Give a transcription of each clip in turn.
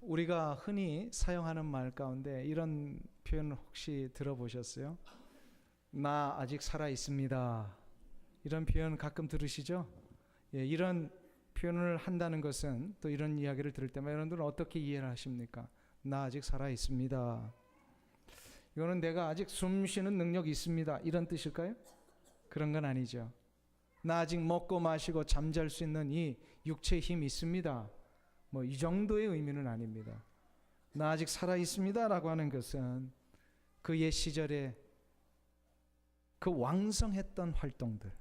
우리가 흔히 사용하는 말 가운데 이런 표현 혹시 들어보셨어요? 나 아직 살아 있습니다. 이런 표현 가끔 들으시죠? 예, 이런 표현을 한다는 것은, 또 이런 이야기를 들을 때마다 여러분들은 어떻게 이해를 하십니까? 나 아직 살아 있습니다. 이거는 내가 아직 숨 쉬는 능력이 있습니다, 이런 뜻일까요? 그런 건 아니죠. 나 아직 먹고 마시고 잠잘 수 있는 이 육체의 힘이 있습니다, 뭐 이 정도의 의미는 아닙니다. 나 아직 살아 있습니다 라고 하는 것은 그 옛 시절에 그 왕성했던 활동들,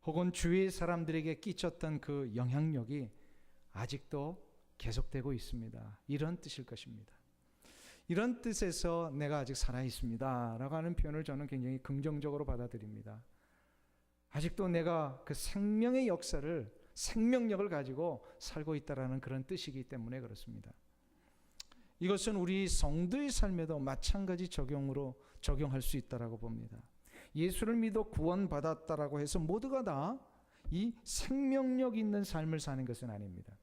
혹은 주위 사람들에게 끼쳤던 그 영향력이 아직도 계속되고 있습니다, 이런 뜻일 것입니다. 이런 뜻에서 내가 아직 살아 있습니다 라고 하는 표현을 저는 굉장히 긍정적으로 받아들입니다. 아직도 내가 그 생명의 역사를, 생명력을 가지고 살고 있다라는 그런 뜻이기 때문에 그렇습니다. 이것은 우리 성도의 삶에도 마찬가지 적용할 수 있다라고 봅니다. 예수를 믿어 구원받았다라고 해서 모두가 다 이 생명력 있는 삶을 사는 것은 아닙니다.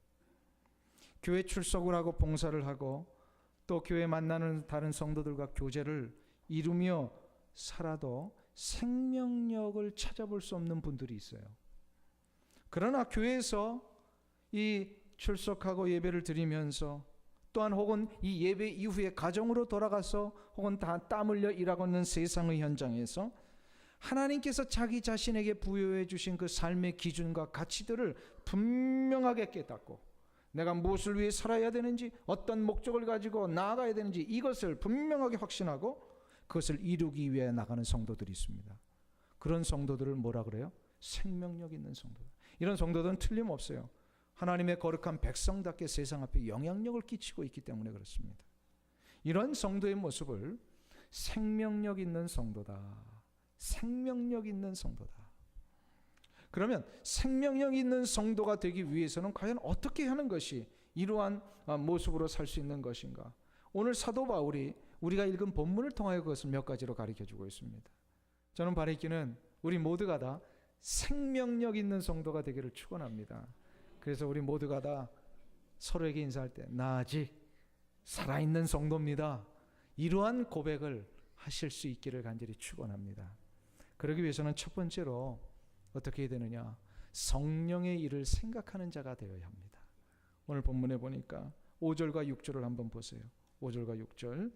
교회 출석을 하고 봉사를 하고 또 교회 만나는 다른 성도들과 교제를 이루며 살아도 생명력을 찾아볼 수 없는 분들이 있어요. 그러나 교회에서 이 출석하고 예배를 드리면서, 또한 혹은 이 예배 이후에 가정으로 돌아가서 혹은 다 땀 흘려 일하고 있는 세상의 현장에서 하나님께서 자기 자신에게 부여해 주신 그 삶의 기준과 가치들을 분명하게 깨닫고, 내가 무엇을 위해 살아야 되는지, 어떤 목적을 가지고 나아가야 되는지, 이것을 분명하게 확신하고 그것을 이루기 위해 나가는 성도들이 있습니다. 그런 성도들을 뭐라 그래요? 생명력 있는 성도들. 이런 성도들은 틀림없어요. 하나님의 거룩한 백성답게 세상 앞에 영향력을 끼치고 있기 때문에 그렇습니다. 이런 성도의 모습을 생명력 있는 성도다, 생명력 있는 성도다. 그러면 생명력 있는 성도가 되기 위해서는 과연 어떻게 하는 것이 이러한 모습으로 살 수 있는 것인가? 오늘 사도 바울이 우리가 읽은 본문을 통하여 그것을 몇 가지로 가르쳐주고 있습니다. 저는 바라기는 우리 모두가 다 생명력 있는 성도가 되기를 축원합니다. 그래서 우리 모두가 다 서로에게 인사할 때 나 아직 살아있는 성도입니다, 이러한 고백을 하실 수 있기를 간절히 축원합니다. 그러기 위해서는 첫 번째로 어떻게 해야 되느냐? 성령의 일을 생각하는 자가 되어야 합니다. 오늘 본문에 보니까 5절과 6절을 한번 보세요. 5절과 6절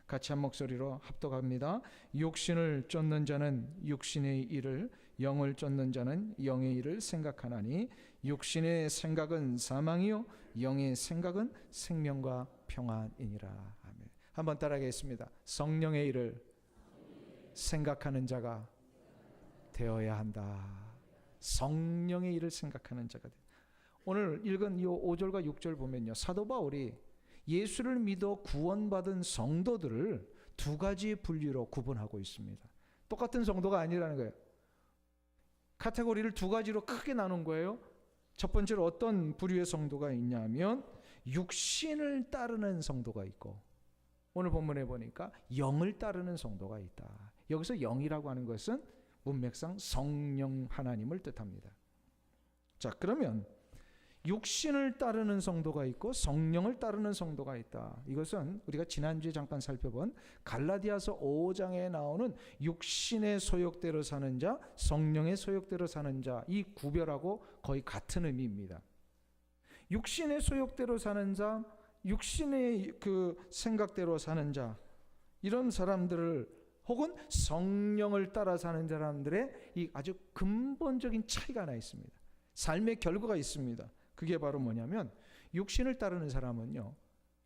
같이 한 목소리로 합독합니다. 육신을 쫓는 자는 육신의 일을, 영을 쫓는 자는 영의 일을 생각하나니 육신의 생각은 사망이요 영의 생각은 생명과 평안이니라. 아멘. 한번 따라하겠습니다. 성령의 일을 생각하는 자가 되어야 한다. 성령의 일을 생각하는 자가 돼. 오늘 읽은 이 5절과 6절 보면요, 사도 바울이 예수를 믿어 구원받은 성도들을 두 가지 분류로 구분하고 있습니다. 똑같은 성도가 아니라는 거예요. 카테고리를 두 가지로 크게 나눈 거예요. 첫 번째로 어떤 부류의 성도가 있냐면 육신을 따르는 성도가 있고, 오늘 본문에 보니까 영을 따르는 성도가 있다. 여기서 영이라고 하는 것은 문맥상 성령 하나님을 뜻합니다. 자, 그러면 육신을 따르는 성도가 있고 성령을 따르는 성도가 있다. 이것은 우리가 지난주에 잠깐 살펴본 갈라디아서 5장에 나오는 육신의 소욕대로 사는 자, 성령의 소욕대로 사는 자, 이 구별하고 거의 같은 의미입니다. 육신의 소욕대로 사는 자, 육신의 그 생각대로 사는 자, 이런 사람들을, 혹은 성령을 따라 사는 사람들의 이 아주 근본적인 차이가 하나 있습니다. 삶의 결과가 있습니다. 그게 바로 뭐냐면, 육신을 따르는 사람은요,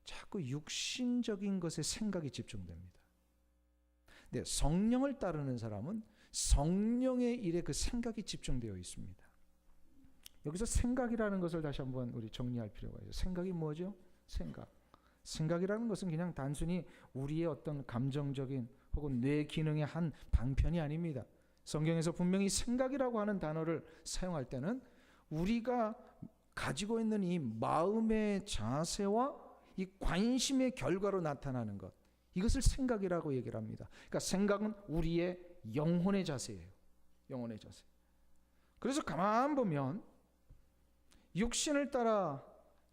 자꾸 육신적인 것에 생각이 집중됩니다. 근데 성령을 따르는 사람은 성령의 일에 그 생각이 집중되어 있습니다. 여기서 생각이라는 것을 다시 한번 우리 정리할 필요가 있어요. 생각이 뭐죠? 생각이라는 것은 그냥 단순히 우리의 어떤 감정적인 혹은 뇌 기능의 한 방편이 아닙니다. 성경에서 분명히 생각이라고 하는 단어를 사용할 때는 우리가 가지고 있는 이 마음의 자세와 이 관심의 결과로 나타나는 것, 이것을 생각이라고 얘기를 합니다. 그러니까 생각은 우리의 영혼의 자세예요. 영혼의 자세. 그래서 가만 보면 육신을 따라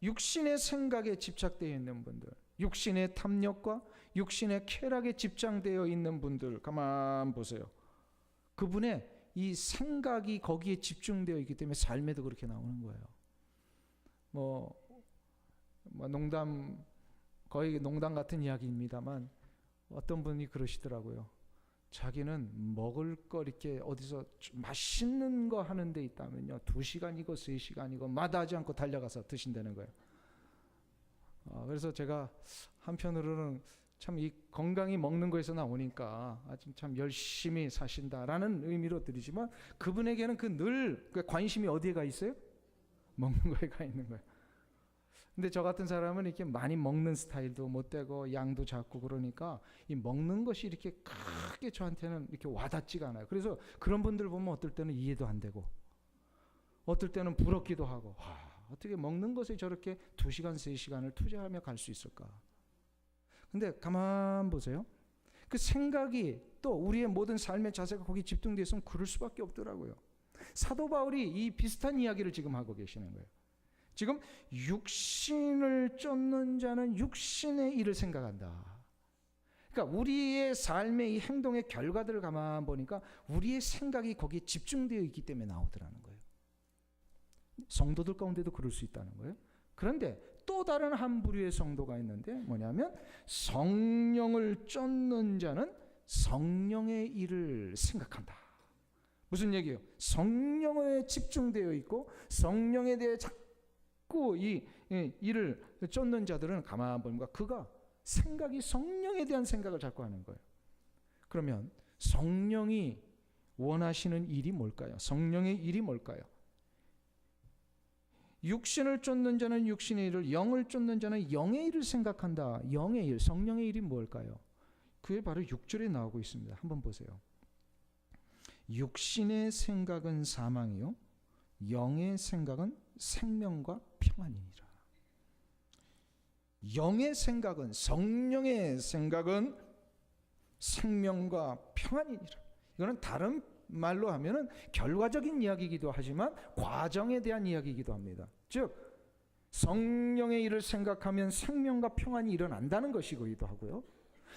육신의 생각에 집착되어 있는 분들, 육신의 탐욕과 육신의 쾌락에 집착되어 있는 분들 가만 보세요. 그분의 이 생각이 거기에 집중되어 있기 때문에 삶에도 그렇게 나오는 거예요. 뭐 농담, 거의 농담 같은 이야기입니다만 어떤 분이 그러시더라고요. 자기는 먹을 거 이렇게 어디서 맛있는 거 하는 데 있다면요, 2시간이고 3시간이고 마다하지 않고 달려가서 드신다는 거예요. 그래서 제가 한편으로는 참 이 건강이 먹는 거에서 나오니까 아주 참 열심히 사신다라는 의미로 드리지만, 그분에게는 늘 관심이 어디에 가 있어요? 먹는 거에 가 있는 거예요. 근데 저 같은 사람은 이렇게 많이 먹는 스타일도 못 되고 양도 작고 그러니까 이 먹는 것이 이렇게 크게 저한테는 이렇게 와닿지가 않아요. 그래서 그런 분들 보면 어떨 때는 이해도 안 되고 어떨 때는 부럽기도 하고, 어떻게 먹는 것에 저렇게 2시간 3시간을 투자하며 갈 수 있을까? 근데 가만 보세요. 그 생각이 또 우리의 모든 삶의 자세가 거기 집중되어 있으면 그럴 수밖에 없더라고요. 사도 바울이 이 비슷한 이야기를 지금 하고 계시는 거예요. 지금 육신을 쫓는 자는 육신의 일을 생각한다. 그러니까 우리의 삶의 이 행동의 결과들을 가만 보니까 우리의 생각이 거기에 집중되어 있기 때문에 나오더라는 거예요. 성도들 가운데도 그럴 수 있다는 거예요. 그런데 또 다른 한 부류의 성도가 있는데 뭐냐면, 성령을 쫓는 자는 성령의 일을 생각한다. 무슨 얘기예요? 성령에 집중되어 있고 성령에 대해 자꾸 이 일을 쫓는 자들은 가만 보니까 그가 생각이 성령에 대한 생각을 자꾸 하는 거예요. 그러면 성령이 원하시는 일이 뭘까요? 성령의 일이 뭘까요? 육신을 쫓는 자는 육신의 일을, 영을 쫓는 자는 영의 일을 생각한다. 영의 일, 성령의 일이 뭘까요? 그게 바로 6절에 나오고 있습니다. 한번 보세요. 육신의 생각은 사망이요 영의 생각은 생명과 평안이니라. 영의 생각은, 성령의 생각은 생명과 평안이니라. 이거는 다른 말로 하면은 결과적인 이야기이기도 하지만 과정에 대한 이야기이기도 합니다. 즉 성령의 일을 생각하면 생명과 평안이 일어난다는 것이기도 하고요,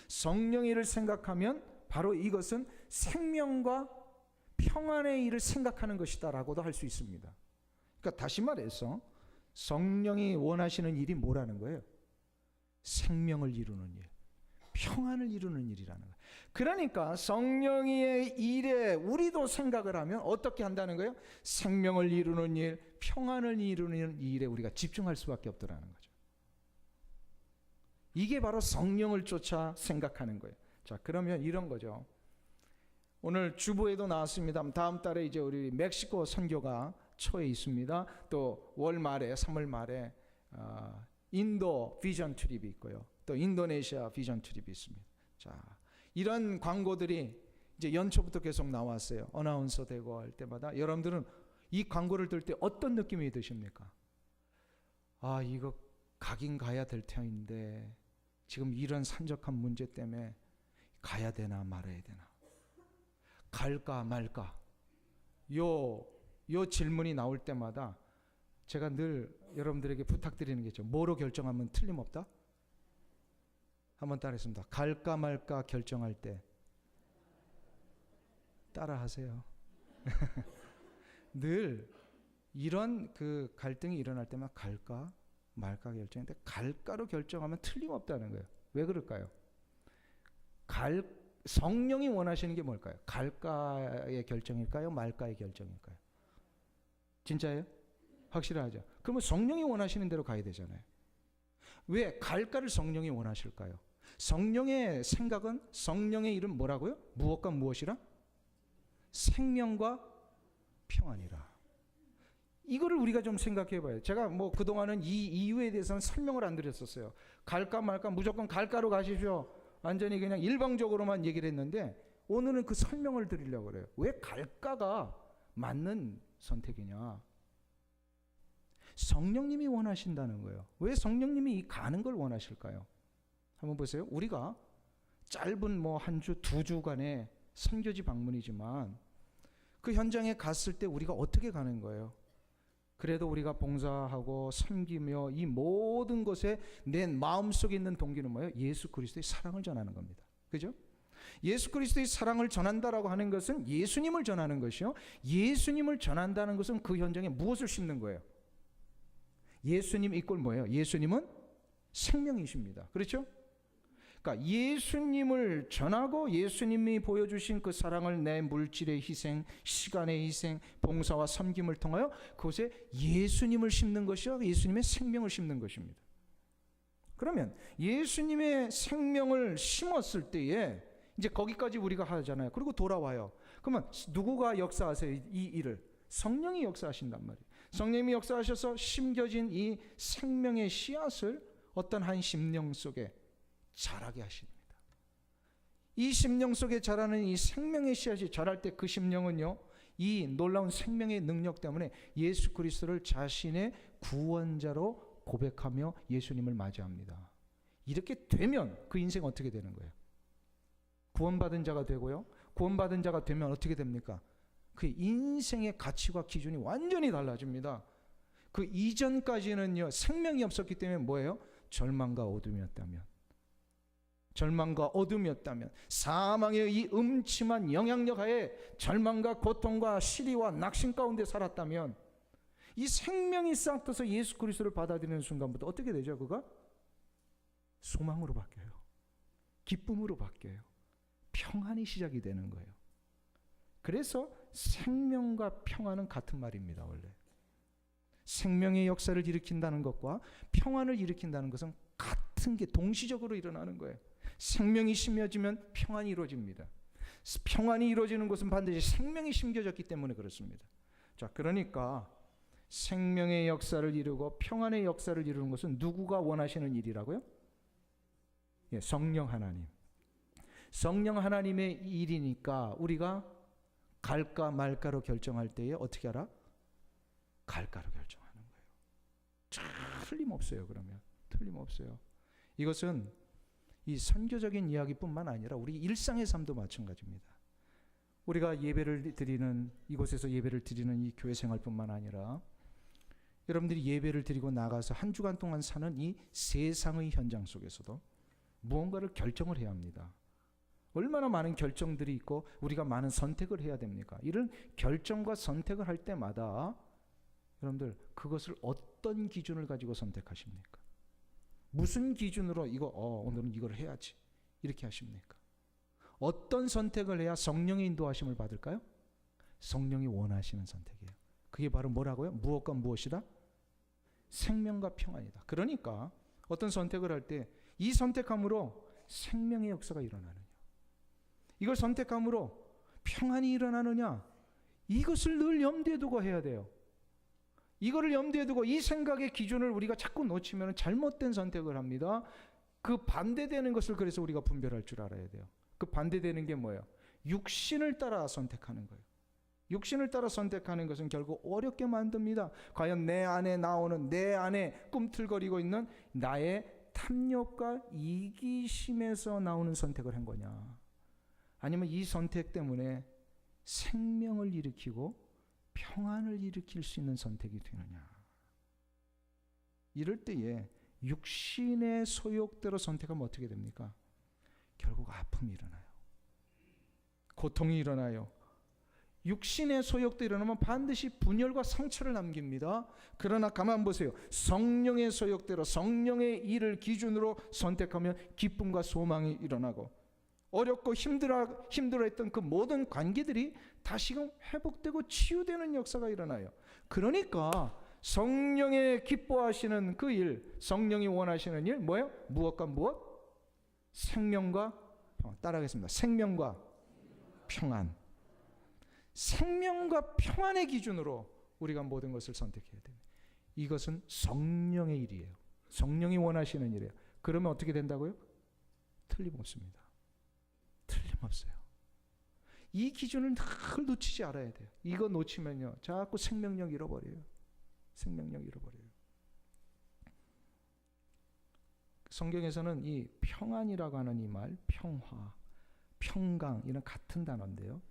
성령의 일을 생각하면 바로 이것은 생명과 평안의 일을 생각하는 것이다라고도 할 수 있습니다. 그러니까 다시 말해서 성령이 원하시는 일이 뭐라는 거예요? 생명을 이루는 일, 평안을 이루는 일이라는 거예요. 그러니까 성령의 일에 우리도 생각을 하면 어떻게 한다는 거예요? 생명을 이루는 일, 평안을 이루는 일에 우리가 집중할 수밖에 없더라는 거죠. 이게 바로 성령을 쫓아 생각하는 거예요. 자, 그러면 이런 거죠. 오늘 주보에도 나왔습니다. 다음 달에 이제 우리 멕시코 선교가 초에 있습니다. 또 월 말에, 3월 말에 인도 비전 트립이 있고요, 또 인도네시아 비전 트립이 있습니다. 자, 이런 광고들이 이제 연초부터 계속 나왔어요. 어나운서 되고 할 때마다 여러분들은 이 광고를 들 때 어떤 느낌이 드십니까? 이거 가긴 가야 될 터인데 지금 이런 산적한 문제 때문에 가야 되나 말아야 되나, 갈까 말까, 요 질문이 나올 때마다 제가 늘 여러분들에게 부탁드리는 게 있죠. 뭐로 결정하면 틀림없다? 한번 따라했습니다. 갈까 말까 결정할 때 따라하세요. 늘 이런 그 갈등이 일어날 때만 갈까 말까 결정인데, 갈까로 결정하면 틀림없다는 거예요. 왜 그럴까요? 성령이 원하시는 게 뭘까요? 갈까의 결정일까요? 말까의 결정일까요? 진짜예요? 확실하죠? 그러면 성령이 원하시는 대로 가야 되잖아요. 왜 갈까를 성령이 원하실까요? 성령의 생각은, 성령의 일은 뭐라고요? 무엇과 무엇이라? 생명과 평안이라. 이거를 우리가 좀 생각해 봐요. 제가 뭐 그동안은 이 이유에 대해서는 설명을 안 드렸었어요. 갈까 말까, 무조건 갈까로 가십시오, 완전히 그냥 일방적으로만 얘기를 했는데, 오늘은 그 설명을 드리려고 그래요. 왜 갈까가 맞는 선택이냐? 성령님이 원하신다는 거예요. 왜 성령님이 이 가는 걸 원하실까요? 한번 보세요. 우리가 짧은 뭐 한 주, 2주간의 선교지 방문이지만 그 현장에 갔을 때 우리가 어떻게 가는 거예요? 그래도 우리가 봉사하고 섬기며 이 모든 것에 내 마음속에 있는 동기는 뭐예요? 예수 그리스도의 사랑을 전하는 겁니다. 그죠? 예수 그리스도의 사랑을 전한다라고 하는 것은 예수님을 전하는 것이요. 예수님을 전한다는 것은 그 현장에 무엇을 심는 거예요? 예수님 이꼴 뭐예요? 예수님은 생명이십니다. 그렇죠? 그러니까 예수님을 전하고 예수님이 보여주신 그 사랑을 내 물질의 희생, 시간의 희생, 봉사와 섬김을 통하여 그곳에 예수님을 심는 것이요, 예수님의 생명을 심는 것입니다. 그러면 예수님의 생명을 심었을 때에 이제 거기까지 우리가 하잖아요. 그리고 돌아와요. 그러면 누구가 역사하세요? 이 일을 성령이 역사하신단 말이에요. 성령이 역사하셔서 심겨진 이 생명의 씨앗을 어떤 한 심령 속에 자라게 하십니다. 이 심령 속에 자라는 이 생명의 씨앗이 자랄 때 그 심령은요, 이 놀라운 생명의 능력 때문에 예수 그리스도를 자신의 구원자로 고백하며 예수님을 맞이합니다. 이렇게 되면 그 인생 어떻게 되는 거예요? 구원받은 자가 되고요. 구원받은 자가 되면 어떻게 됩니까? 그 인생의 가치와 기준이 완전히 달라집니다. 그 이전까지는요, 생명이 없었기 때문에 뭐예요? 절망과 어둠이었다면, 절망과 어둠이었다면, 사망의 이 음침한 영향력 하에 절망과 고통과 시리와 낙심 가운데 살았다면, 이 생명이 싹 트서 예수 그리스도를 받아들이는 순간부터 어떻게 되죠? 그가 소망으로 바뀌어요. 기쁨으로 바뀌어요. 평안이 시작이 되는 거예요. 그래서 생명과 평안은 같은 말입니다. 원래 생명의 역사를 일으킨다는 것과 평안을 일으킨다는 것은 같은 게 동시적으로 일어나는 거예요. 생명이 심겨지면 평안이 이루어집니다. 평안이 이루어지는 것은 반드시 생명이 심겨졌기 때문에 그렇습니다. 자, 그러니까 생명의 역사를 이루고 평안의 역사를 이루는 것은 누구가 원하시는 일이라고요? 예, 성령 하나님. 성령 하나님의 일이니까 우리가 갈까 말까로 결정할 때에 어떻게 하라? 갈까로 결정하는 거예요. 틀림없어요. 그러면 틀림없어요. 이것은 이 선교적인 이야기뿐만 아니라 우리 일상의 삶도 마찬가지입니다. 우리가 예배를 드리는 이곳에서 예배를 드리는 이 교회 생활뿐만 아니라 여러분들이 예배를 드리고 나가서 한 주간 동안 사는 이 세상의 현장 속에서도 무언가를 결정을 해야 합니다. 얼마나 많은 결정들이 있고 우리가 많은 선택을 해야 됩니까? 이런 결정과 선택을 할 때마다 여러분들 그것을 어떤 기준을 가지고 선택하십니까? 무슨 기준으로 오늘은 이걸 해야지 이렇게 하십니까? 어떤 선택을 해야 성령의 인도하심을 받을까요? 성령이 원하시는 선택이에요. 그게 바로 뭐라고요? 무엇과 무엇이다? 생명과 평안이다. 그러니까 어떤 선택을 할 때 이 선택함으로 생명의 역사가 일어나느냐, 이걸 선택함으로 평안이 일어나느냐, 이것을 늘 염두에 두고 해야 돼요. 이거를 염두에 두고 이 생각의 기준을 우리가 자꾸 놓치면 잘못된 선택을 합니다. 그 반대되는 것을 그래서 우리가 분별할 줄 알아야 돼요. 그 반대되는 게 뭐예요? 육신을 따라 선택하는 거예요. 육신을 따라 선택하는 것은 결국 어렵게 만듭니다. 과연 내 안에 나오는, 내 안에 꿈틀거리고 있는 나의 탐욕과 이기심에서 나오는 선택을 한 거냐, 아니면 이 선택 때문에 생명을 일으키고 평안을 일으킬 수 있는 선택이 되느냐. 이럴 때에 육신의 소욕대로 선택하면 어떻게 됩니까? 결국 아픔이 일어나요. 고통이 일어나요. 육신의 소욕도 일어나면 반드시 분열과 상처를 남깁니다. 그러나 가만 보세요. 성령의 소욕대로 성령의 일을 기준으로 선택하면 기쁨과 소망이 일어나고 어렵고 힘들어했던 그 모든 관계들이 다시금 회복되고 치유되는 역사가 일어나요. 그러니까 성령의 기뻐하시는 그 일, 성령이 원하시는 일 뭐예요? 무엇과 무엇? 생명과 평안. 따라하겠습니다. 생명과 평안. 생명과 평안의 기준으로 우리가 모든 것을 선택해야 됩니다. 이것은 성령의 일이에요. 성령이 원하시는 일이에요. 그러면 어떻게 된다고요? 틀림없습니다. 틀림없어요. 이 기준을 늘 놓치지 않아야 돼요. 이거 놓치면요, 자꾸 생명력 잃어버려요. 생명력 잃어버려요. 성경에서는 이 평안이라고 하는 이 말, 평화, 평강 이런 같은 단어인데요.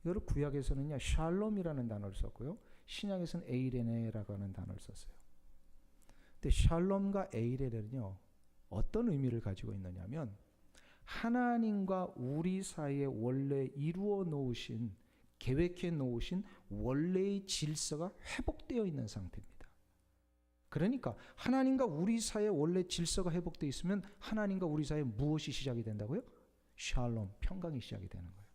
이거를 구약에서는요 샬롬이라는 단어를 썼고요, 신약에서는 에이레네라고 하는 단어를 썼어요. 근데 샬롬과 에이레네는요, 어떤 의미를 가지고 있느냐면 하나님과 우리 사이에 원래 이루어 놓으신, 계획해 놓으신 원래의 질서가 회복되어 있는 상태입니다. 그러니까 하나님과 우리 사이에 원래 질서가 회복되어 있으면 하나님과 우리 사이에 무엇이 시작이 된다고요? 샬롬, 평강이 시작이 되는 거예요.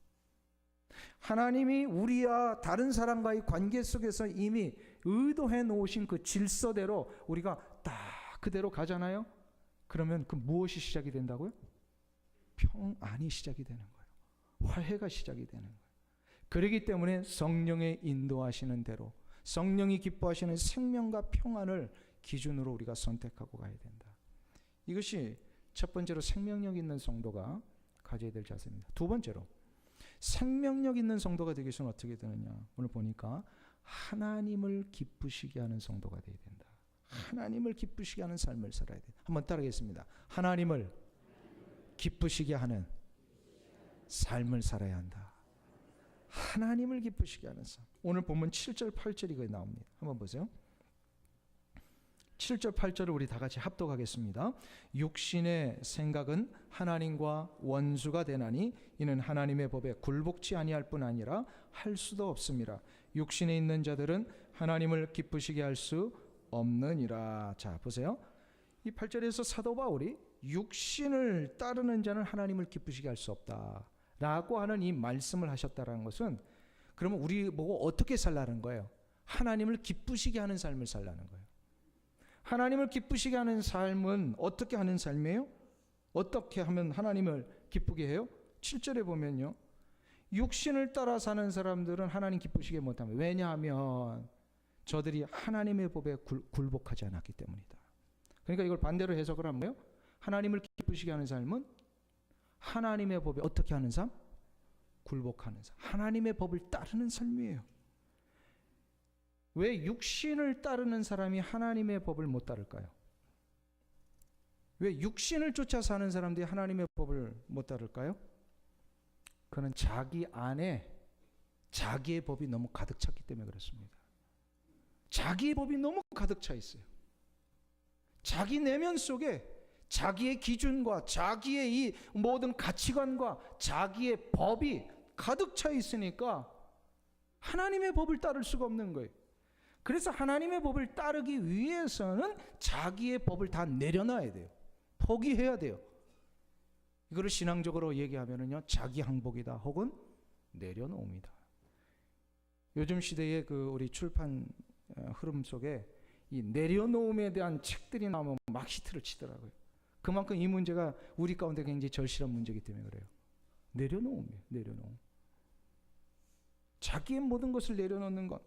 하나님이 우리와 다른 사람과의 관계 속에서 이미 의도해 놓으신 그 질서대로 우리가 딱 그대로 가잖아요. 그러면 그 무엇이 시작이 된다고요? 평안이 시작이 되는 거예요. 화해가 시작이 되는 거예요. 그렇기 때문에 성령의 인도하시는 대로, 성령이 기뻐하시는 생명과 평안을 기준으로 우리가 선택하고 가야 된다. 이것이 첫 번째로 생명력 있는 성도가 가져야 될 자세입니다. 두 번째로 생명력 있는 성도가 되기 위해서는 어떻게 되느냐. 오늘 보니까 하나님을 기쁘시게 하는 성도가 되어야 된다. 하나님을 기쁘시게 하는 삶을 살아야 된다. 한번 따라하겠습니다. 하나님을 기쁘시게 하는 삶을 살아야 한다. 하나님을 기쁘시게 하는 삶. 오늘 본문 7절 8절이 나옵니다. 한번 보세요. 7절 8절을 우리 다 같이 합독하겠습니다. 육신의 생각은 하나님과 원수가 되나니 이는 하나님의 법에 굴복치 아니할 뿐 아니라 할 수도 없습니다. 육신에 있는 자들은 하나님을 기쁘시게 할 수 없느니라. 자, 보세요. 이 8절에서 사도 바울이 육신을 따르는 자는 하나님을 기쁘시게 할 수 없다 라고 하는 이 말씀을 하셨다는 것은, 그러면 우리 보고 어떻게 살라는 거예요? 하나님을 기쁘시게 하는 삶을 살라는 거예요. 하나님을 기쁘시게 하는 삶은 어떻게 하는 삶이에요? 어떻게 하면 하나님을 기쁘게 해요? 7절에 보면요, 육신을 따라 사는 사람들은 하나님 기쁘시게 못합니다. 왜냐하면 저들이 하나님의 법에 굴복하지 않았기 때문이다. 그러니까 이걸 반대로 해석을 하면 뭐예요? 하나님을 기쁘시게 하는 삶은 하나님의 법에 어떻게 하는 삶? 굴복하는 삶. 하나님의 법을 따르는 삶이에요. 왜 육신을 따르는 사람이 하나님의 법을 못 따를까요? 왜 육신을 쫓아 사는 사람들이 하나님의 법을 못 따를까요? 그는 자기 안에 자기의 법이 너무 가득 찼기 때문에 그렇습니다. 자기의 법이 너무 가득 차 있어요. 자기 내면 속에 자기의 기준과 자기의 이 모든 가치관과 자기의 법이 가득 차 있으니까 하나님의 법을 따를 수가 없는 거예요. 그래서 하나님의 법을 따르기 위해서는 자기의 법을 다 내려놔야 돼요. 포기해야 돼요. 이거를 신앙적으로 얘기하면은요, 자기 항복이다 혹은 내려놓습니다. 요즘 시대의 그 우리 출판 흐름 속에 이 내려놓음에 대한 책들이 나오면 막 히트를 치더라고요. 그만큼 이 문제가 우리 가운데 굉장히 절실한 문제이기 때문에 그래요. 내려놓음이에요. 내려놓음. 자기의 모든 것을 내려놓는 것.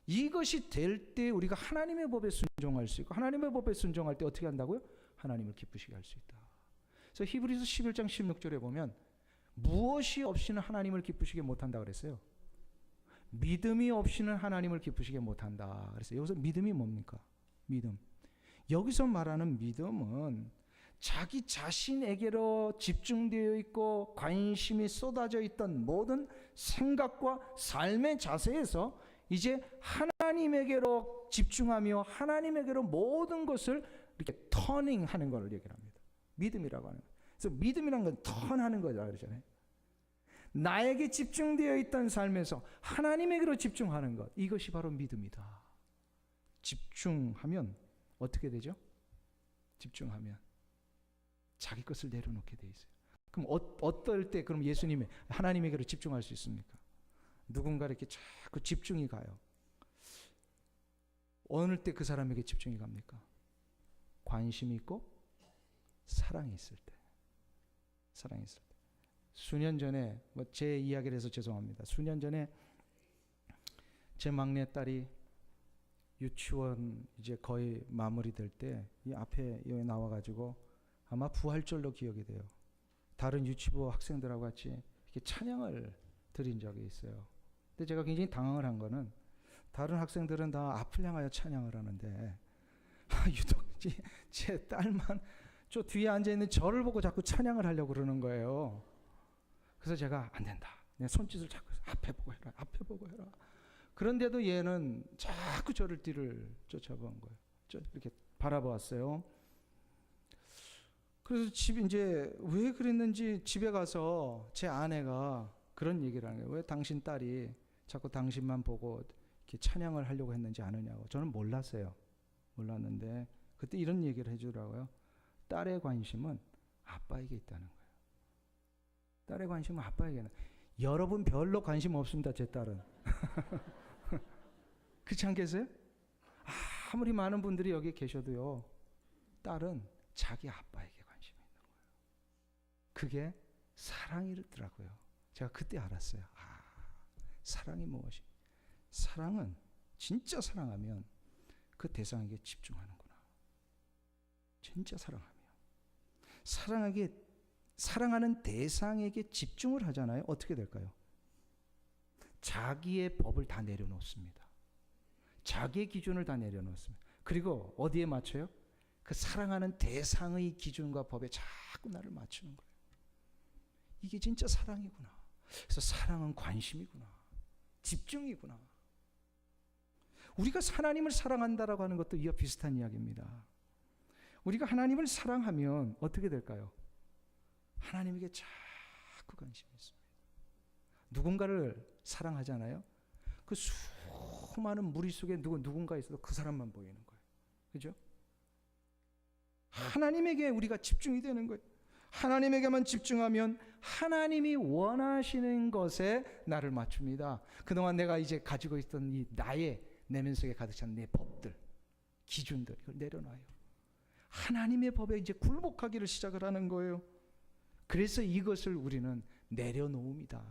이것이 될 때 우리가 하나님의 법에 순종할 수 있고, 하나님의 법에 순종할 때 어떻게 한다고요? 하나님을 기쁘시게 할 수 있다. 그래서 히브리서 11장 16절에 보면 무엇이 없이는 하나님을 기쁘시게 못한다 그랬어요. 믿음이 없이는 하나님을 기쁘시게 못한다 그랬어요. 여기서 믿음이 뭡니까? 믿음. 여기서 말하는 믿음은 자기 자신에게로 집중되어 있고 관심이 쏟아져 있던 모든 생각과 삶의 자세에서 이제 하나님에게로 집중하며 하나님에게로 모든 것을 이렇게 터닝하는 걸 얘기합니다. 믿음이라고 하는 거예요. 그래서 믿음이란 건 턴하는 거다 그러잖아요. 나에게 집중되어 있던 삶에서 하나님에게로 집중하는 것, 이것이 바로 믿음이다. 집중하면 어떻게 되죠? 집중하면 자기 것을 내려놓게 돼 있어요. 그럼 어떨 때 그럼 예수님이 하나님에게로 집중할 수 있습니까? 누군가 이렇게 자꾸 집중이 가요. 어느 때 그 사람에게 집중이 갑니까? 관심이 있고 사랑이 있을 때. 사랑이 있을 때. 수년 전에 제 이야기를 해서 죄송합니다. 수년 전에 제 막내딸이 유치원 이제 거의 마무리될 때 이 앞에 여기 나와가지고 아마 부활절로 기억이 돼요. 다른 유치부 학생들하고 같이 이렇게 찬양을 드린 적이 있어요. 근데 제가 굉장히 당황을 한 거는 다른 학생들은 다 앞을 향하여 찬양을 하는데 유독 제 딸만 저 뒤에 앉아있는 저를 보고 자꾸 찬양을 하려고 그러는 거예요. 그래서 제가 안 된다. 내 손짓을 자꾸 앞에 보고 해라. 앞에 보고 해라. 그런데도 얘는 자꾸 저를 뒤를 쫓아본 거예요. 이렇게 바라보았어요. 그래서 이제 왜 그랬는지 집에 가서 제 아내가 그런 얘기를 하는 거예요. 왜 당신 딸이 자꾸 당신만 보고 이렇게 찬양을 하려고 했는지 아느냐고. 저는 몰랐어요. 몰랐는데 그때 이런 얘기를 해주더라고요. 딸의 관심은 아빠에게 있다는 거예요. 딸의 관심은 아빠에게. 여러분 별로 관심 없습니다. 제 딸은. 그렇지 않겠어요? 아무리 많은 분들이 여기 계셔도요. 딸은 자기 아빠에게 관심이 있는 거예요. 그게 사랑이더라고요. 제가 그때 알았어요. 사랑이 무엇이? 사랑은 진짜 사랑하면 그 대상에게 집중하는구나. 진짜 사랑하는 대상에게 집중을 하잖아요. 어떻게 될까요? 자기의 법을 다 내려놓습니다. 자기의 기준을 다 내려놓습니다. 그리고 어디에 맞춰요? 그 사랑하는 대상의 기준과 법에 자꾸 나를 맞추는 거예요. 이게 진짜 사랑이구나. 그래서 사랑은 관심이구나. 집중이구나. 우리가 하나님을 사랑한다라고 하는 것도 이와 비슷한 이야기입니다. 우리가 하나님을 사랑하면 어떻게 될까요? 하나님에게 자꾸 관심이 있습니다. 누군가를 사랑하잖아요. 그 수많은 무리 속에 누군가 있어도 그 사람만 보이는 거예요. 그죠? 하나님에게 우리가 집중이 되는 거예요. 하나님에게만 집중하면 하나님이 원하시는 것에 나를 맞춥니다. 그동안 내가 이제 가지고 있던 이 나의 내면 속에 가득 찬 내 법들, 기준들, 이걸 내려놔요. 하나님의 법에 이제 굴복하기를 시작을 하는 거예요. 그래서 이것을 우리는 내려놓습니다.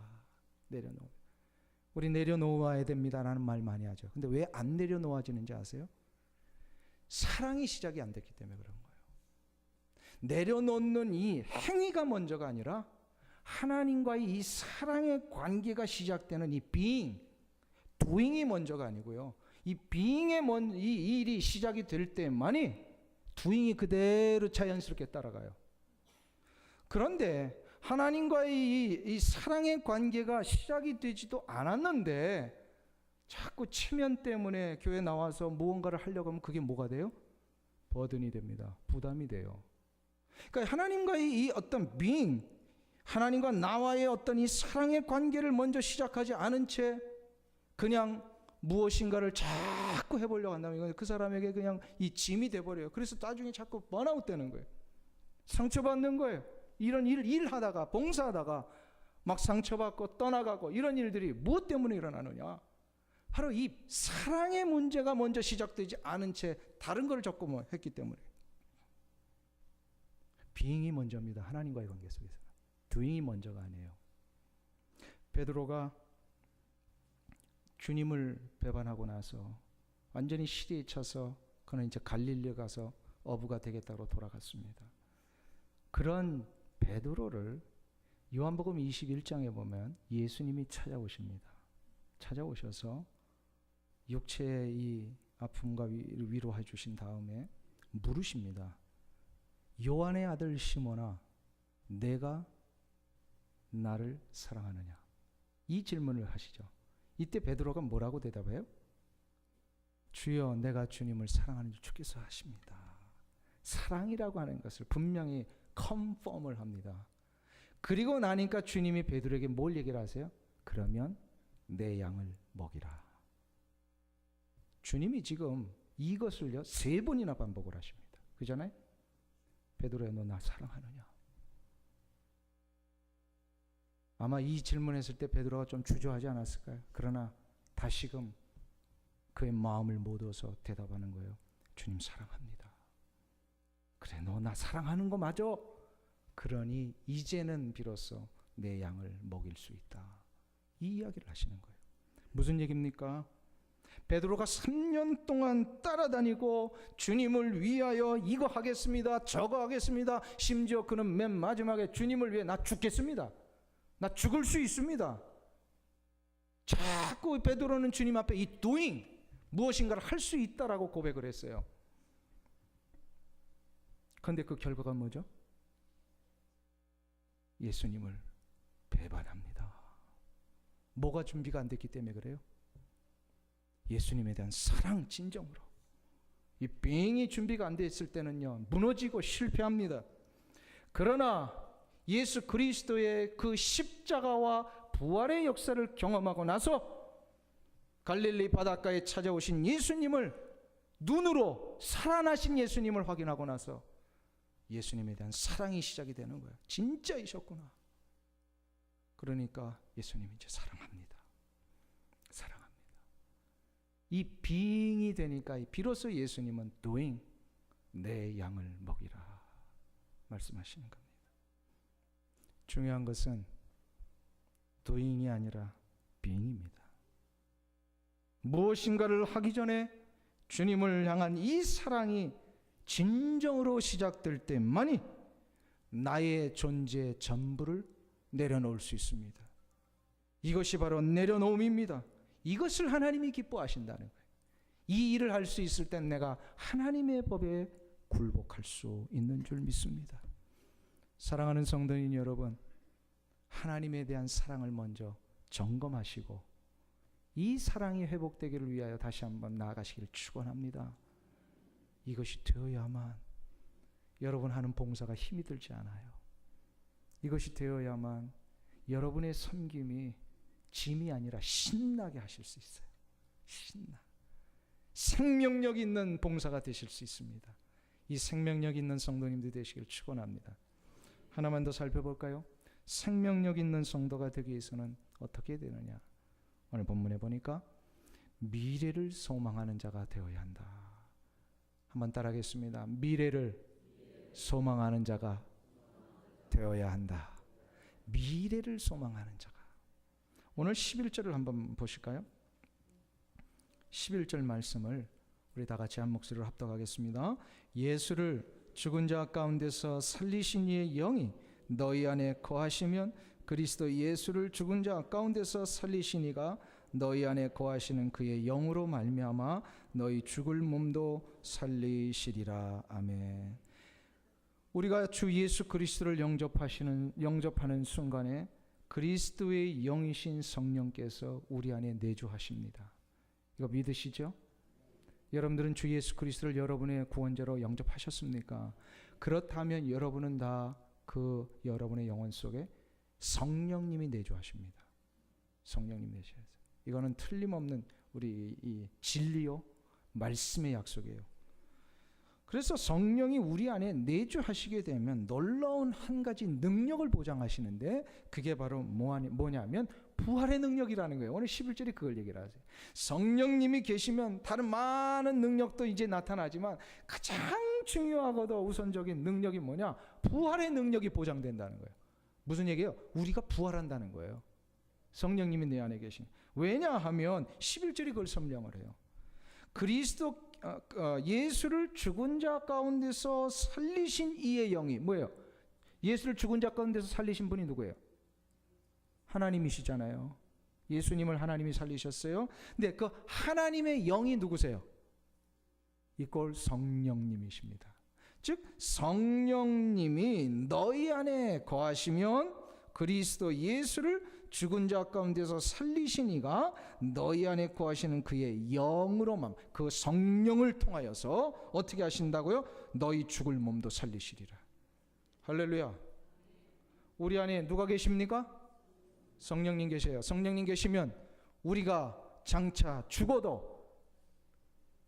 우리 내려놓아야 됩니다라는 말 많이 하죠. 근데 왜 안 내려놓아지는지 아세요? 사랑이 시작이 안 됐기 때문에 그런 거예요. 내려놓는 이 행위가 먼저가 아니라 하나님과의 이 사랑의 관계가 시작되는 이 doing이 먼저가 아니고요. 이 이 일이 시작이 될 때만이 doing이 그대로 자연스럽게 따라가요. 그런데 하나님과의 이 사랑의 관계가 시작이 되지도 않았는데 자꾸 체면 때문에 교회 나와서 무언가를 하려고 하면 그게 뭐가 돼요? 버든이 됩니다. 부담이 돼요. 그러니까 하나님과의 이 어떤 하나님과 나와의 어떤 이 사랑의 관계를 먼저 시작하지 않은 채 그냥 무엇인가를 자꾸 해보려고 한다면 그 사람에게 그냥 이 짐이 돼버려요. 그래서 나중에 자꾸 번아웃 되는 거예요. 상처받는 거예요. 이런 일하다가 봉사하다가 막 상처받고 떠나가고 이런 일들이 무엇 때문에 일어나느냐? 바로 이 사랑의 문제가 먼저 시작되지 않은 채 다른 걸 자꾸 했기 때문에. being이 먼저입니다. 하나님과의 관계 속에서는. doing이 먼저가 아니에요. 베드로가 주님을 배반하고 나서 완전히 시리에 쳐서 그는 이제 갈릴리에 가서 어부가 되겠다고 돌아갔습니다. 그런 베드로를 요한복음 21장에 보면 예수님이 찾아오십니다. 찾아오셔서 육체의 이 아픔과 위로해 주신 다음에 물으십니다. 요한의 아들 시몬아, 내가 나를 사랑하느냐? 이 질문을 하시죠. 이때 베드로가 뭐라고 대답해요? 주여, 내가 주님을 사랑하는 줄 주께서 아십니다. 사랑이라고 하는 것을 분명히 컨펌을 합니다. 그리고 나니까 주님이 베드로에게 뭘 얘기를 하세요? 그러면 내 양을 먹이라. 주님이 지금 이것을요 3번이나 반복을 하십니다. 그잖아요? 베드로야, 너 나 사랑하느냐? 아마 이 질문했을 때 베드로가 좀 주저하지 않았을까요? 그러나 다시금 그의 마음을 모아서 대답하는 거예요. 주님 사랑합니다. 그래, 너 나 사랑하는 거 맞아? 그러니 이제는 비로소 내 양을 먹일 수 있다. 이 이야기를 하시는 거예요. 무슨 얘기입니까? 베드로가 3년 동안 따라다니고 주님을 위하여 이거 하겠습니다, 저거 하겠습니다. 심지어 그는 맨 마지막에 주님을 위해 나 죽겠습니다, 나 죽을 수 있습니다. 자꾸 베드로는 주님 앞에 이 doing, 무엇인가를 할 수 있다라고 고백을 했어요. 그런데 그 결과가 뭐죠? 예수님을 배반합니다. 뭐가 준비가 안 됐기 때문에 그래요? 예수님에 대한 사랑, 진정으로. 이 being이 준비가 안 돼 있을 때는요, 무너지고 실패합니다. 그러나 예수 그리스도의 그 십자가와 부활의 역사를 경험하고 나서 갈릴리 바닷가에 찾아오신 예수님을 눈으로, 살아나신 예수님을 확인하고 나서 예수님에 대한 사랑이 시작이 되는 거예요. 진짜이셨구나. 그러니까 예수님 이제 사랑합니다. 사랑합니다. 이 being이 되니까 비로소 예수님은 doing, 내 양을 먹이라 말씀하시는 겁니다. 중요한 것은 doing이 아니라 being입니다. 무엇인가를 하기 전에 주님을 향한 이 사랑이 진정으로 시작될 때만이 나의 존재의 전부를 내려놓을 수 있습니다. 이것이 바로 내려놓음입니다. 이것을 하나님이 기뻐하신다는 거예요. 이 일을 할 수 있을 땐 내가 하나님의 법에 굴복할 수 있는 줄 믿습니다. 사랑하는 성도님 여러분, 하나님에 대한 사랑을 먼저 점검하시고 이 사랑이 회복되기를 위하여 다시 한번 나아가시기를 축원합니다. 이것이 되어야만 여러분 하는 봉사가 힘이 들지 않아요. 이것이 되어야만 여러분의 섬김이 짐이 아니라 신나게 하실 수 있어요. 신나. 생명력 있는 봉사가 되실 수 있습니다. 이 생명력 있는 성도님들 되시기를 축원합니다. 하나만 더 살펴볼까요? 생명력 있는 성도가 되기 위해서는 어떻게 되느냐? 오늘 본문에 보니까 미래를 소망하는 자가 되어야 한다. 한번 따라하겠습니다. 미래를 소망하는 자가 되어야 한다. 미래를 소망하는 자가. 오늘 11절을 한번 보실까요? 11절 말씀을 우리 다 같이 한 목소리로 합독하겠습니다. 예수를 죽은 자 가운데서 살리신 이의 영이 너희 안에 거하시면 그리스도 예수를 죽은 자 가운데서 살리신 이가 너희 안에 거하시는 그의 영으로 말미암아 너희 죽을 몸도 살리시리라. 아멘. 우리가 주 예수 그리스도를 영접하는 순간에 그리스도의 영이신 성령께서 우리 안에 내주하십니다. 이거 믿으시죠? 여러분들은 주 예수 그리스도를 여러분의 구원자로 영접하셨습니까? 그렇다면 여러분은 다 그 여러분의 영혼 속에 성령님이 내주하십니다. 성령님 내주하세요. 이거는 틀림없는 우리 이 진리요, 말씀의 약속이에요. 그래서 성령이 우리 안에 내주하시게 되면 놀라운 한 가지 능력을 보장하시는데 그게 바로 뭐냐면 부활의 능력이라는 거예요. 오늘 11절이 그걸 얘기를 하세요. 성령님이 계시면 다른 많은 능력도 이제 나타나지만 가장 중요하고도 우선적인 능력이 뭐냐? 부활의 능력이 보장된다는 거예요. 무슨 얘기예요? 우리가 부활한다는 거예요. 성령님이 내 안에 계신. 왜냐하면 11절이 그걸 설명을 해요. 그리스도 예수를 죽은 자 가운데서 살리신 이의 영이 뭐예요? 예수를 죽은 자 가운데서 살리신 분이 누구예요? 하나님이시잖아요. 예수님을 하나님이 살리셨어요. 근데 그 하나님의 영이 누구세요? 이꼴 성령님이십니다. 즉 성령님이 너희 안에 거하시면 그리스도 예수를 죽은 자 가운데서 살리신 이가 너희 안에 거하시는 그의 영으로만, 그 성령을 통하여서 어떻게 하신다고요? 너희 죽을 몸도 살리시리라. 할렐루야. 우리 안에 누가 계십니까? 성령님 계세요. 성령님 계시면 우리가 장차 죽어도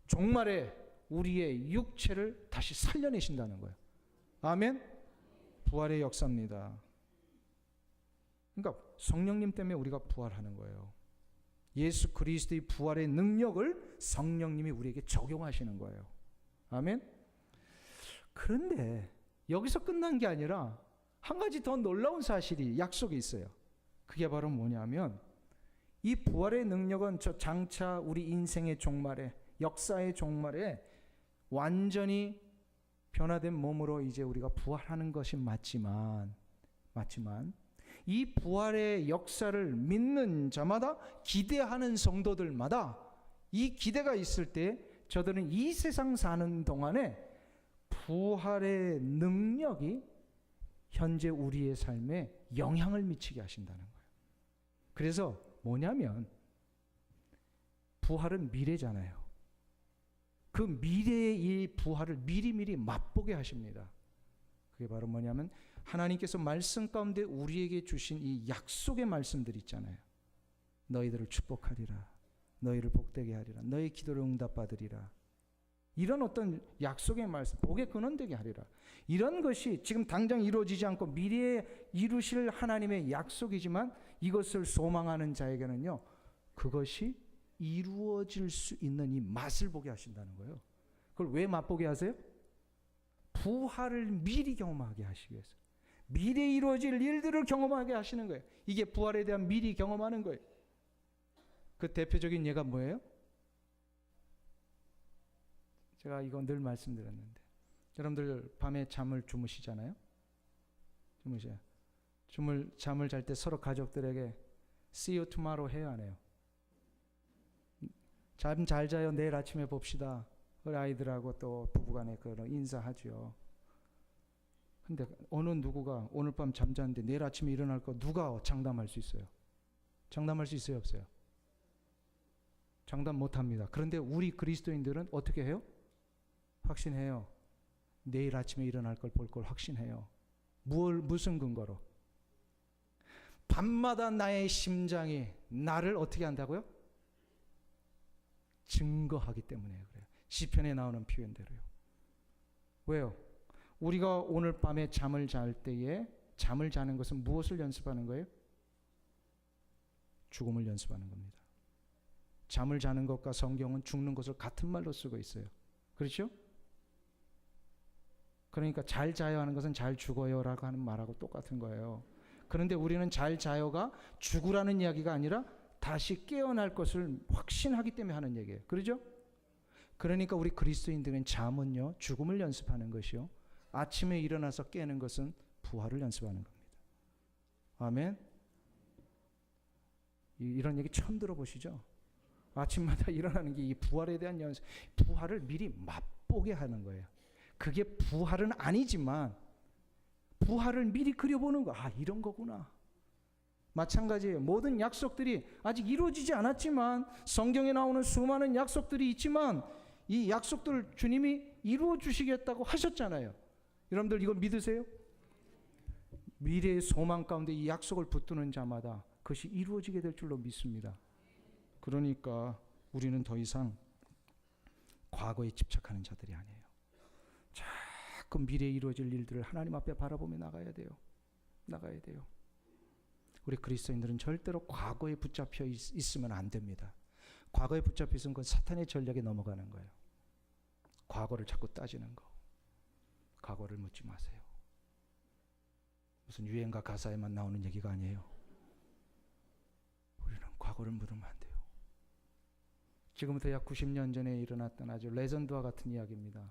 종말에 우리의 육체를 다시 살려내신다는 거예요. 아멘. 부활의 역사입니다. 그러니까 성령님 때문에 우리가 부활하는 거예요. 예수 그리스도의 부활의 능력을 성령님이 우리에게 적용하시는 거예요. 아멘. 그런데 여기서 끝난 게 아니라 한 가지 더 놀라운 사실이, 약속이 있어요. 그게 바로 뭐냐면 이 부활의 능력은 저 장차 우리 인생의 종말에, 역사의 종말에 완전히 변화된 몸으로 이제 우리가 부활하는 것이 맞지만 이 부활의 역사를 믿는 자마다, 기대하는 성도들마다 이 기대가 있을 때 저들은 이 세상 사는 동안에 부활의 능력이 현재 우리의 삶에 영향을 미치게 하신다는 거예요. 그래서 뭐냐면 부활은 미래잖아요. 그 미래의 이 부활을 미리미리 맛보게 하십니다. 그게 바로 뭐냐면 하나님께서 말씀 가운데 우리에게 주신 이 약속의 말씀들 있잖아요. 너희들을 축복하리라. 너희를 복되게 하리라. 너희 기도를 응답받으리라. 이런 어떤 약속의 말씀, 복의 근원되게 하리라. 이런 것이 지금 당장 이루어지지 않고 미래에 이루실 하나님의 약속이지만 이것을 소망하는 자에게는요, 그것이 이루어질 수 있는 이 맛을 보게 하신다는 거예요. 그걸 왜 맛보게 하세요? 부활을 미리 경험하게 하시기 위해서. 미래에 이루어질 일들을 경험하게 하시는 거예요. 이게 부활에 대한 미리 경험하는 거예요. 그 대표적인 예가 뭐예요? 제가 이거 늘 말씀드렸는데, 여러분들 밤에 잠을 주무시잖아요? 주무셔요. 잠을 잘 때 서로 가족들에게 See you tomorrow 해요, 안 해요? 잠 잘 자요. 내일 아침에 봅시다. 우리 아이들하고 또 부부간에 그런 인사하죠. 근데 어느 누구가 오늘 밤 잠자는데 내일 아침에 일어날 거 누가 장담할 수 있어요? 장담할 수 있어요, 없어요? 장담 못합니다. 그런데 우리 그리스도인들은 어떻게 해요? 확신해요. 내일 아침에 일어날 걸 볼 걸 확신해요. 무슨 근거로? 밤마다 나의 심장이 나를 어떻게 한다고요? 증거하기 때문에 그래요. 시편에 나오는 표현대로요. 왜요? 우리가 오늘 밤에 잠을 잘 때에 잠을 자는 것은 무엇을 연습하는 거예요? 죽음을 연습하는 겁니다. 잠을 자는 것과 성경은 죽는 것을 같은 말로 쓰고 있어요. 그렇죠? 그러니까 잘 자요 하는 것은 잘 죽어요 라고 하는 말하고 똑같은 거예요. 그런데 우리는 잘 자요가 죽으라는 이야기가 아니라 다시 깨어날 것을 확신하기 때문에 하는 얘기예요. 그렇죠? 그러니까 우리 그리스도인들은 잠은요, 죽음을 연습하는 것이요, 아침에 일어나서 깨는 것은 부활을 연습하는 겁니다. 아멘. 이런 얘기 처음 들어보시죠? 아침마다 일어나는 게 이 부활에 대한 연습, 부활을 미리 맛보게 하는 거예요. 그게 부활은 아니지만 부활을 미리 그려보는 거. 아, 이런 거구나. 마찬가지예요. 모든 약속들이 아직 이루어지지 않았지만, 성경에 나오는 수많은 약속들이 있지만 이 약속들을 주님이 이루어 주시겠다고 하셨잖아요. 여러분들 이거 믿으세요? 미래의 소망 가운데 이 약속을 붙드는 자마다 그것이 이루어지게 될 줄로 믿습니다. 그러니까 우리는 더 이상 과거에 집착하는 자들이 아니에요. 자꾸 미래에 이루어질 일들을 하나님 앞에 바라보며 나가야 돼요. 나가야 돼요. 우리 그리스도인들은 절대로 과거에 붙잡혀 있으면 안 됩니다. 과거에 붙잡혀 있으면 그건 사탄의 전략에 넘어가는 거예요. 과거를 자꾸 따지는 거. 과거를 묻지 마세요. 무슨 유행가 가사에만 나오는 얘기가 아니에요. 우리는 과거를 물으면 안 돼요. 지금부터 약 90년 전에 일어났던 아주 레전드와 같은 이야기입니다.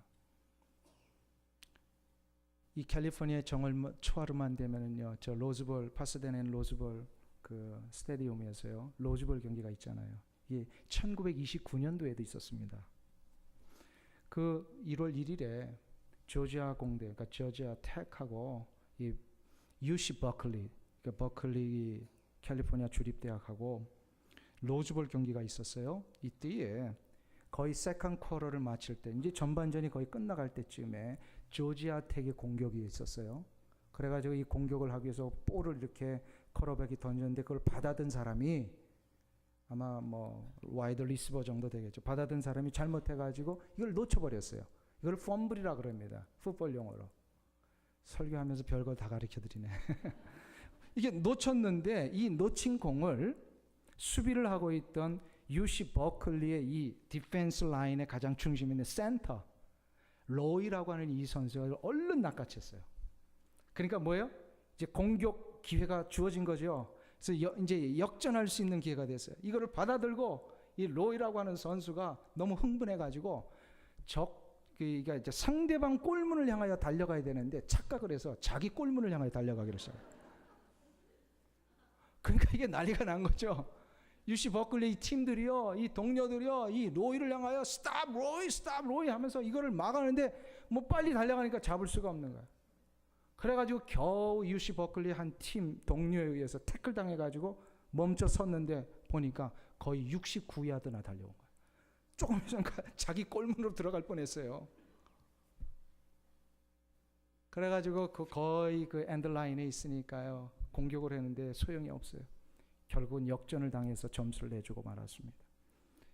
이 캘리포니아 정월 초하루만 되면은요, 저 로즈볼, 파사데나 로즈볼 그 스테디움에서요, 로즈볼 경기가 있잖아요. 이게 1929년도에도 있었습니다. 그 1월 1일에 조지아 공대, 그러니까 조지아 텍하고 이 UC 버클리, 그러니까 버클리 캘리포니아 주립대학하고 로즈볼 경기가 있었어요. 이때에 거의 세컨 쿼터를 마칠 때, 이제 전반전이 거의 끝나갈 때쯤에 조지아 텍의 공격이 있었어요. 그래가지고 이 공격을 하기 위해서 볼을 이렇게 쿼터백이 던졌는데 그걸 받아든 사람이 아마 뭐 와이드 리시버 정도 되겠죠. 받아든 사람이 잘못해가지고 이걸 놓쳐버렸어요. 이걸 펌블이라 그럽니다. 풋볼 용어로. 설교하면서 별거 다 가르쳐드리네. 이게 놓쳤는데 이 놓친 공을 수비를 하고 있던 UC 버클리의 이 디펜스 라인의 가장 중심에 있는 센터 로이라고 하는 이 선수가 얼른 낚아챘어요. 그러니까 뭐예요? 이제 공격 기회가 주어진 거죠. 그래서 이제 역전할 수 있는 기회가 됐어요. 이거를 받아들고 이 로이라고 하는 선수가 너무 흥분해가지고 그러니까 이제 상대방 골문을 향하여 달려가야 되는데 착각을 해서 자기 골문을 향하여 달려가기로 시작해요. 그러니까 이게 난리가 난 거죠. UC 버클리 팀들이요, 이 동료들이요, 이 로이를 향하여 스탑 로이, 스탑 로이 하면서 이거를 막았는데 뭐 빨리 달려가니까 잡을 수가 없는 거예요. 그래가지고 겨우 UC 버클리 한 팀 동료에 의해서 태클 당해가지고 멈춰 섰는데 보니까 거의 69야드나 달려온 거예요. 조금 있으면 자기 꼴문으로 들어갈 뻔했어요. 그래가지고 거의 그 엔드라인에 있으니까요, 공격을 했는데 소용이 없어요. 결국은 역전을 당해서 점수를 내주고 말았습니다.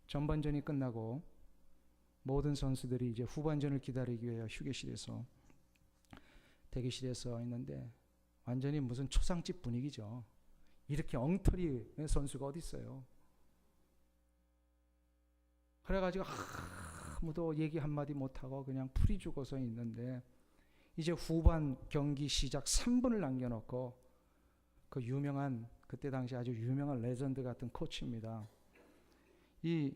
전반전이 끝나고 모든 선수들이 이제 후반전을 기다리기 위해 휴게실에서 대기실에서 있는데 완전히 무슨 초상집 분위기죠. 이렇게 엉터리 선수가 어디 있어요. 그래가지고 아무도 얘기 한마디 못하고 그냥 풀이 죽어서 있는데, 이제 후반 경기 시작 3분을 남겨놓고 그 유명한, 그때 당시 아주 유명한 레전드 같은 코치입니다. 이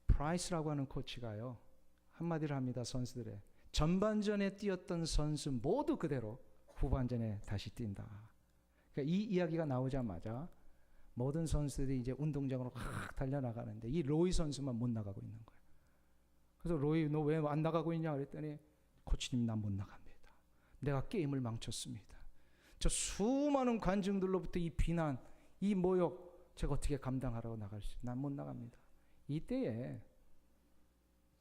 프라이스라고 하는 코치가요, 한마디를 합니다. 선수들의 전반전에 뛰었던 선수 모두 그대로 후반전에 다시 뛴다. 그러니까 이 이야기가 나오자마자 모든 선수들이 이제 운동장으로 확 달려나가는데 이 로이 선수만 못 나가고 있는 거예요. 그래서 로이, 너 왜 안 나가고 있냐 그랬더니, 코치님 난 못 나갑니다. 내가 게임을 망쳤습니다. 저 수많은 관중들로부터 이 비난, 이 모욕 제가 어떻게 감당하라고 나갈 수, 난 못 나갑니다. 이때에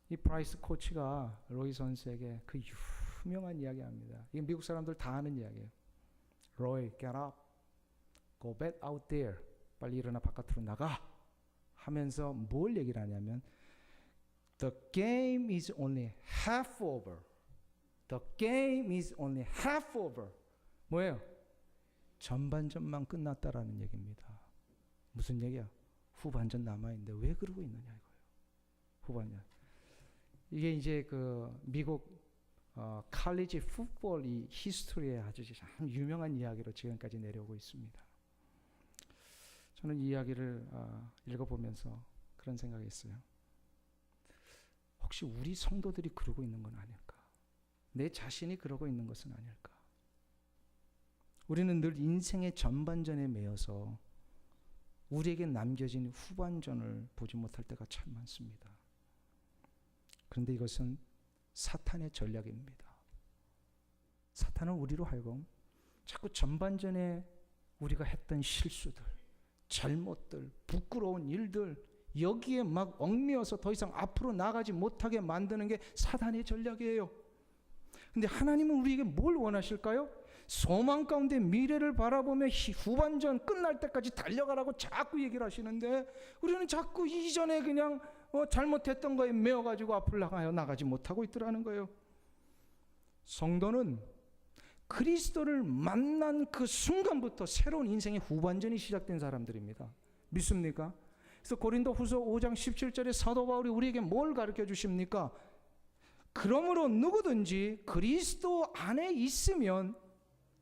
이 프라이스 코치가 로이 선수에게 그 유명한 이야기 합니다. 이게 미국 사람들 다 아는 이야기예요. 로이, get up, go back out there. 빨리 일어나 바깥으로 나가 하면서 뭘 얘기를 하냐면, the game is only half over. The game is only half over. 뭐예요? 전반전만 끝났다라는 얘기입니다. 무슨 얘기야? 후반전 남아있는데 왜 그러고 있느냐 이거예요. 후반전. 이게 이제 그 미국 칼리지 풋볼 이 히스토리에 아주 참 유명한 이야기로 지금까지 내려오고 있습니다. 저는 이 이야기를 읽어보면서 그런 생각이 있어요. 혹시 우리 성도들이 그러고 있는 건 아닐까? 내 자신이 그러고 있는 것은 아닐까? 우리는 늘 인생의 전반전에 매여서 우리에게 남겨진 후반전을 보지 못할 때가 참 많습니다. 그런데 이것은 사탄의 전략입니다. 사탄은 우리로 하여금 자꾸 전반전에 우리가 했던 실수들, 잘못들, 부끄러운 일들, 여기에 막 얽매여서 더 이상 앞으로 나가지 못하게 만드는 게 사탄의 전략이에요. 근데 하나님은 우리에게 뭘 원하실까요? 소망 가운데 미래를 바라보며 후반전 끝날 때까지 달려가라고 자꾸 얘기를 하시는데, 우리는 자꾸 이전에 그냥 잘못했던 거에 매여가지고 앞으로 나가지 못하고 있더라는 거예요. 성도는 그리스도를 만난 그 순간부터 새로운 인생의 후반전이 시작된 사람들입니다. 믿습니까? 그래서 고린도후서 5장 17절에 사도 바울이 우리에게 뭘 가르쳐 주십니까? 그러므로 누구든지 그리스도 안에 있으면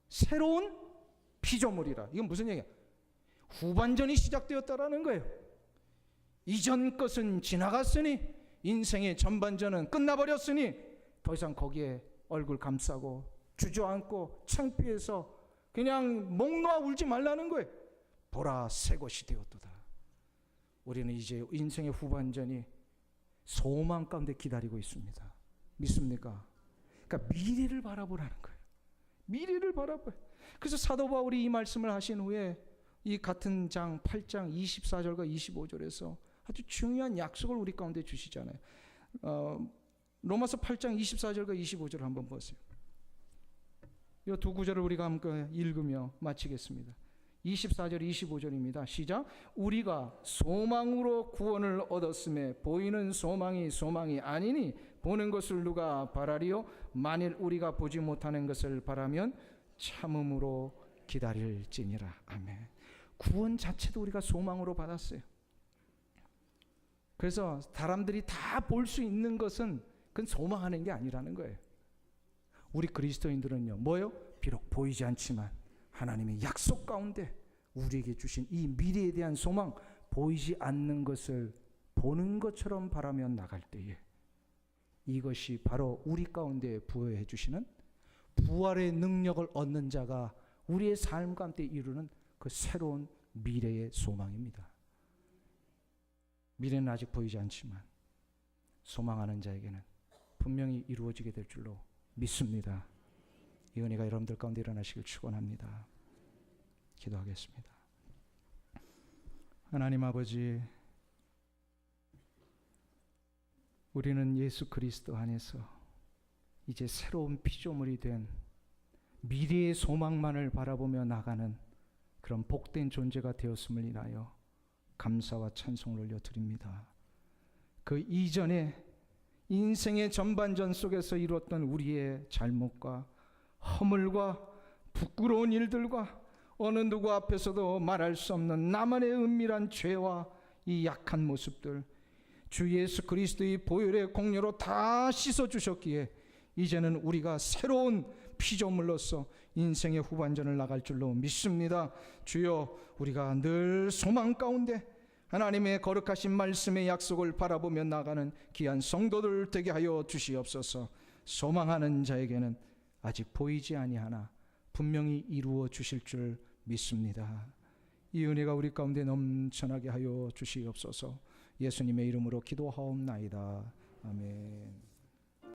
새로운 피조물이라. 이건 무슨 얘기야? 후반전이 시작되었다라는 거예요. 이전 것은 지나갔으니, 인생의 전반전은 끝나버렸으니 더 이상 거기에 얼굴 감싸고 주저앉고 창피해서 그냥 목 놓아 울지 말라는 거예요. 보라, 새 것이 되었도다. 우리는 이제 인생의 후반전이 소망 가운데 기다리고 있습니다. 믿습니까? 그러니까 미래를 바라보라는 거예요. 미래를 바라봐요. 그래서 사도 바울이 이 말씀을 하신 후에 이 같은 장 8장 24절과 25절에서 아주 중요한 약속을 우리 가운데 주시잖아요. 로마서 8장 24절과 25절 한번 보세요. 이 두 구절을 우리가 함께 읽으며 마치겠습니다. 24절 25절입니다. 시작. 우리가 소망으로 구원을 얻었음에 보이는 소망이 소망이 아니니 보는 것을 누가 바라리요? 만일 우리가 보지 못하는 것을 바라면 참음으로 기다릴지니라. 아멘. 구원 자체도 우리가 소망으로 받았어요. 그래서 사람들이 다 볼 수 있는 것은 그건 소망하는 게 아니라는 거예요. 우리 그리스도인들은요, 뭐요? 비록 보이지 않지만 하나님의 약속 가운데 우리에게 주신 이 미래에 대한 소망, 보이지 않는 것을 보는 것처럼 바라며 나갈 때에 이것이 바로 우리 가운데 부여해 주시는 부활의 능력을 얻는 자가 우리의 삶 가운데 이루는 그 새로운 미래의 소망입니다. 미래는 아직 보이지 않지만 소망하는 자에게는 분명히 이루어지게 될 줄로 믿습니다. 이 은혜가 여러분들 가운데 일어나시길 축원합니다. 기도하겠습니다. 하나님 아버지, 우리는 예수 그리스도 안에서 이제 새로운 피조물이 된 미래의 소망만을 바라보며 나가는 그런 복된 존재가 되었음을 인하여 감사와 찬송을 올려드립니다. 그 이전에 인생의 전반전 속에서 이루었던 우리의 잘못과 허물과 부끄러운 일들과 어느 누구 앞에서도 말할 수 없는 나만의 은밀한 죄와 이 약한 모습들, 주 예수 그리스도의 보혈의 공로로 다 씻어주셨기에 이제는 우리가 새로운 피조물로서 인생의 후반전을 나갈 줄로 믿습니다. 주여, 우리가 늘 소망 가운데 하나님의 거룩하신 말씀의 약속을 바라보며 나가는 귀한 성도들 되게 하여 주시옵소서. 소망하는 자에게는 아직 보이지 아니하나 분명히 이루어 주실 줄 믿습니다. 이 은혜가 우리 가운데 넘쳐나게 하여 주시옵소서. 예수님의 이름으로 기도하옵나이다. 아멘.